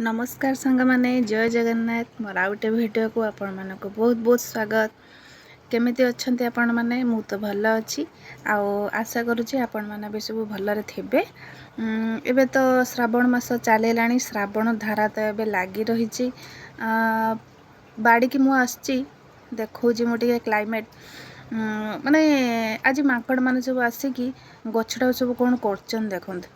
नमस्कार सांग माने जय जगन्नाथ मोर आउटे भिडियो को आपण मानक बहुत बहुत स्वागत। केमिति अछंती आपण माने मु तो भल अछि आशा करूची आपण माने भी सब भलरे थिबे। एबे तो श्रावण मास चलेलाणी श्रावण धारा तो एबे लागी रहिची। बाड़ी की मु आछि देखौजी मु टिके क्लाइमेट माने आज माकड़ माने सब आसिकी गछटा सब कोन करचन देखंत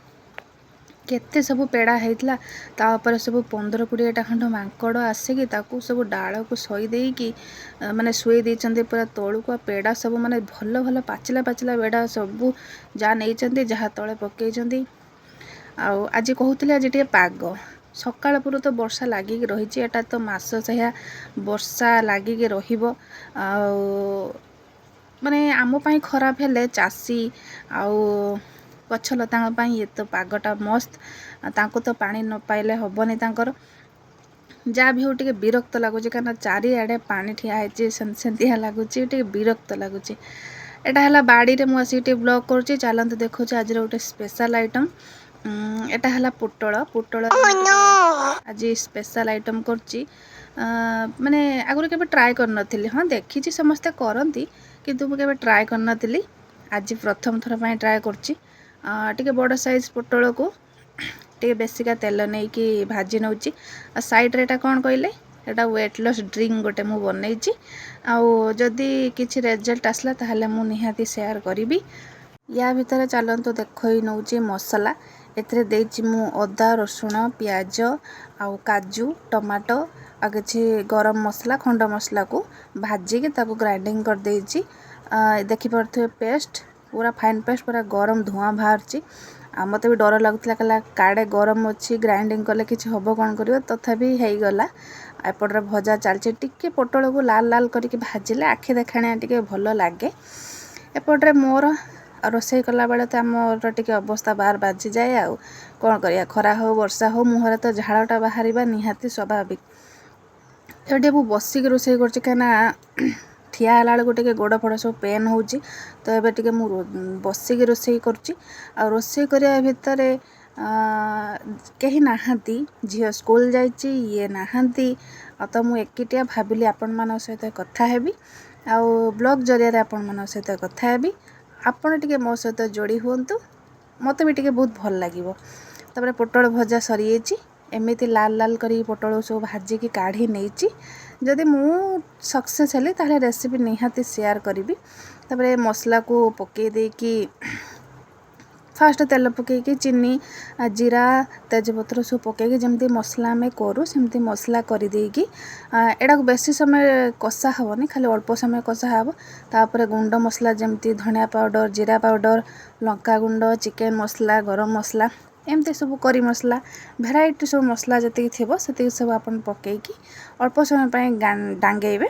केते सब पेड़ा हेतला तापर सब 15-20टा खंड माकड़ आसिकी ताकू सब डाल को सोई देकी माने सुई देचंदे पूरा तळु को पेड़ा सब माने भल भल पाचिला पाचिला पेड़ा सब जा नेचंदे जहा तळे पकेचंदे। आज कहूतिले आज टिके पाग सकाळ पुरो तो वर्षा लागिक रहिछि एटा तो मास सह्या वर्षा लागिक रहिबो। माने आम पई खराब हेले चासी गछलता ये तो पागटा मस्त तांको तो पानी न पाइले हबनी तांकर जा भी हो टिके विरक्त लगुच कारण चारिआडे पानी ठिया है सेंतिया लगुच टिके विरक्त लगुच। एटा हला बाड़ी रे मु आसी ब्लॉग करूची चलंत देखो आज गोटे स्पेशल आइटम एटा हला पुटल पुटल आज स्पेशल आइटम करची माने आगुरी केबे ट्राई कर नथिली। हां देखिची समस्ते करंती किंतु मु केबे ट्राई कर नथिली आज प्रथम थर पई ट्राई करची। टिके बड़ साइज पोटल को टिके बेसिका तेल नहीं कि भाजी नौची साइड रे एटा कोन कहले एटा वेट लॉस ड्रिंक गोटे मु बनैची जदि किछि रिजल्ट आसला ताहले मु निहाती शेयर करिवि। या भितर चलंतु देखई नौची मसला एथरे देइची मु अदा रसुण प्याज काजू टमाटो किछि गरम मसला खंड मसला को भाजी के ताको ग्राइंडिंग कर देइची। देखि परथे पेस्ट पूरा फाइन पेस्ट पूरा गरम धुआं बाहरची मत भी डर लगुला कला काड़े गरम अच्छी ग्राइंडिंग कले किसी हम कौन कर तथापि हो गला। एपटे भजा चलचे टिके पोटल को लाल लाल करके भाजिले आखि देखाणिया टिके भल लगे। एपटे मोर रोषे कला बेले तो आमर टिके अवस्था बाहर बाजी जाए आ कौन करिया खरा हो वर्षा हो मुहर तो झाड़टा बाहर निहाती स्वाभाविक। ये मु बसिक रोषे कर ठिया बेलू टे गोड़ फड़ सब पेन हो तो ये टे बसिक रोषे करोषे करने भितर कहीं नहांती झील स्कूल जाइए ये नहांती तो मु एकिटिया भाविली आपण मान सहित कथा हेबी ब्लॉग जरिया आपण मान सहित कथा हेबी आपण टिके मो सहित जोड़ी हुंतु मत भी टिके बहुत भल लगिवो। तापर पोटल भजा सरी एमती लाल लाल करी पोटल सब भाजिकी काढ़ी नहीं जदि मु सक्सेस हेली ताहले रेसिपी निहाती शेयर करी। तापर मसला को पके देकी फास्ट तेल पकईकी चीनी जीरा तेजपत्र सब पकईकी जमती मसला आम करूँ सेमती मसला कर देकी एटा बेसी समय कषा हेनी खाली अल्प समय कषा हे। तापर गुंड मसला जमती धनिया पाउडर जीरा पाउडर लंका गुंड चिकेन मसला गरम मसला एमती सब करी मसला भेराइटी सब मसला जी थी से सब आपन पकईकी अल्प समय पर डांगेबे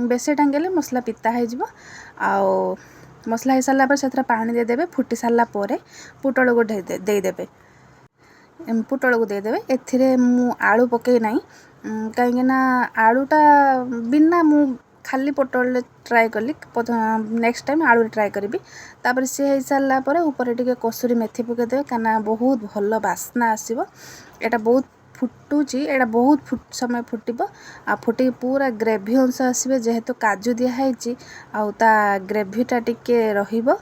बेसी डांगेले मसला पिता हो मसला हो सारा पर से पानी देदेवे फुटी सारा पर पुटल को देदेवे पुटल को देदेवे एथिरे मु आलू पकई ना कहीं आलूटा बिना मु खाली पोटल ट्राए कली नेक्स्ट टाइम आलू ट्राए करी तापर सी हो सारा पर ऊपर टिके कसुरी मेथी पकईदेवे कहीं बहुत भल बास्ना आसो एटा बहुत फुटुची एटा बहुत समय फुटब फुटी पूरा ग्रेवी अंश आसवे जेहेतु काजू दिखाई ता ग्रेवीटा टिके रहिबो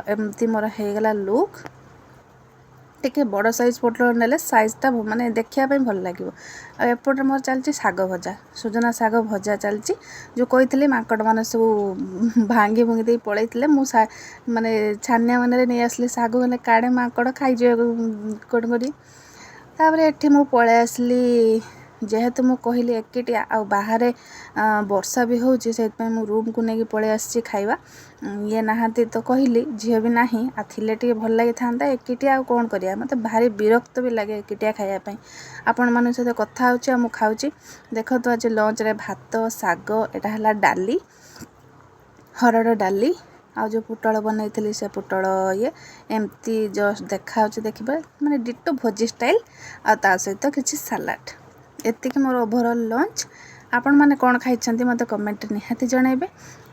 एमती मोर हो गला लुक टिके बड़ साइज पोटल नेले साइजटा माने देखिया पे भल लागिवो। एपटे मोर चलची साग भजा सुजना साग भजा चलची जो कही माकड़ मैंने सब भांगी भुंगी दे पलैते मु माने छानिया माने नहीं आसली साग मैंने काड़े माकड़ खाई कौन करी तापर एठी मु पळे आसली जेहेतु मु कहली एकिटिया आ बाहर वर्षा भी होची से मु रूम को लेकिन पळे आसी खाइबा ये नहांती तो कहली झील भी नाही आ थिले टिके भल लगी था एकिटिया आ कौन करिया मते भारी विरक्त भी लगे एकिटिया खाइया पई आपण मन सहित कथा होची आ मु खाउची। देखो तो आज लंच रे भात साग एटा हला डाली हरड़ डाली आ जो पुटल बनई से पुटल ये एमती जस्ट देखा देखिए माने डिटो भोजी स्टाइल आ ता सहित किछि सलाड एतिक मोर ओवरऑल लंच। आपण माने कौन खाई मत कमेंट निहाती जनइबे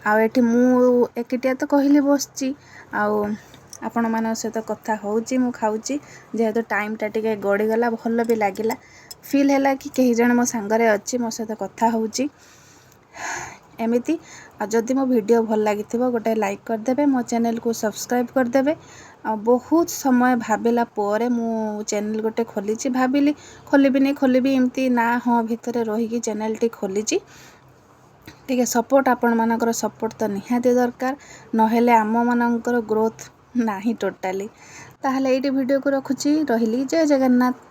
आठी मु एकिटिया तो कहली बसची आपण मान सहित कथा होची मु खाऊची जेहेतु टाइमटा टिके गड़ीगला भल भी लगिला ଫିଲ୍ ହେଲା କି କେହି ଜଣେ ମୋ ସାଙ୍ଗରେ ଅଛି, ମୋ ସହିତ କଥା ହେଉଛି ଏମିତି। ଆଉ ଯଦି ମୋ ଭିଡ଼ିଓ ଭଲ ଲାଗିଥିବ ଗୋଟେ ଲାଇକ୍ କରିଦେବେ, ମୋ ଚ୍ୟାନେଲକୁ ସବସ୍କ୍ରାଇବ୍ କରିଦେବେ। ଆଉ ବହୁତ ସମୟ ଭାବିଲା ପରେ ମୁଁ ଚ୍ୟାନେଲ ଗୋଟେ ଖୋଲିଛି, ଭାବିଲି ଖୋଲିବି ଏମିତି ନା ହଁ ଭିତରେ ରହିକି ଚ୍ୟାନେଲଟି ଖୋଲିଛି। ଟିକେ ସପୋର୍ଟ, ଆପଣମାନଙ୍କର ସପୋର୍ଟ ତ ନିହାତି ଦରକାର, ନହେଲେ ଆମମାନଙ୍କର ଗ୍ରୋଥ୍ ନାହିଁ ଟୋଟାଲି। ତାହେଲେ ଏଇଠି ଭିଡ଼ିଓକୁ ରଖୁଛି, ରହିଲି, ଜୟ ଜଗନ୍ନାଥ।